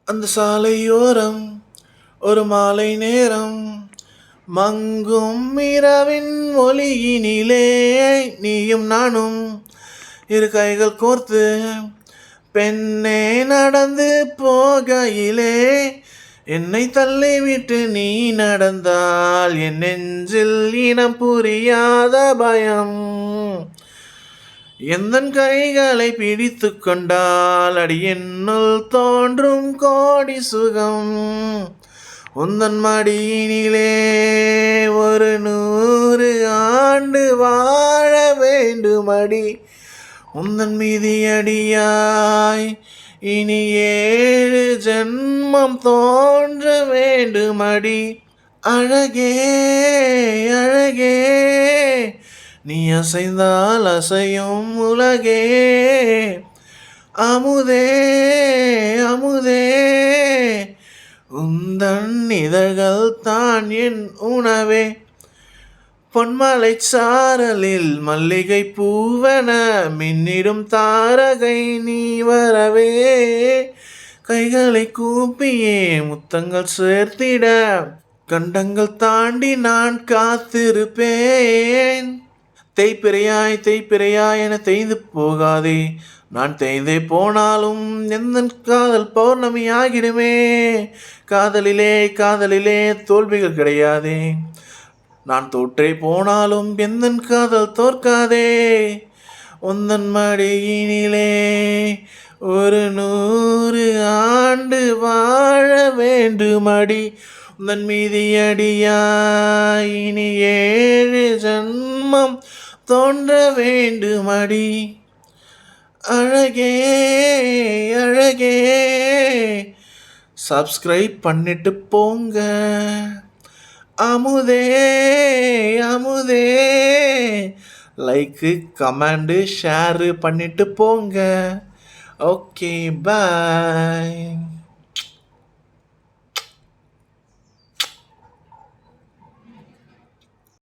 அந்த சாலையோரம் ஒரு மாலை நேரம் மங்கும் இரவின் ஒளியினிலே நீயும் நானும் இரு கைகள் கோர்த்து பெண்ணே நடந்து போகையிலே என்னை தள்ளிவிட்டு நீ நடந்தால் என் நெஞ்சில் இனம் புரியாத பயம். எந்தன் கைகளை பிடித்து கொண்டால் அடி என்னுள் தோன்றும் கோடி சுகம். உந்தன் மடியினிலே ஒரு 100 ஆண்டு வாழ வேண்டுமடி. உந்தன் மிதியடியாய் இனி 7 ஜென்மம் தோன்ற வேண்டுமடி. அழகே அழகே நீ அசைந்தால் அசையும் உலகே. அமுதே அமுதே உந்தன் இதழ்கள் தான் என் உணவே. பொன்மலை சாரலில் மல்லிகை பூவென மின்னிடும் தாரகை நீ வரவே. கைகளை கூப்பியே முத்தங்கள் சேர்த்திட கண்டங்கள் தாண்டி நான் காத்திருப்பேன். தேய்பிறையாய் என தேய்ந்து போகாதே. நான் தேய்ந்தே போனாலும் எந்த காதல் பௌர்ணமி ஆகிடுமே. காதலிலே தோல்விகள் கிடையாதே. நான் தோற்றே போனாலும் எந்த காதல் தோற்காதே. உந்தன் மடியினிலே ஒரு 100 ஆண்டு வாழ வேண்டுமடி. உந்தன் மீதியடியாய் இனி 7 ஜென்மம் தோன்ற வேண்டுமடி. அழகே அழகே சப்ஸ்கிரைப் பண்ணிட்டு போங்க. அமுதே அமுதே லைக்கு கமெண்டு ஷேரு பண்ணிட்டு போங்க. Okay bye.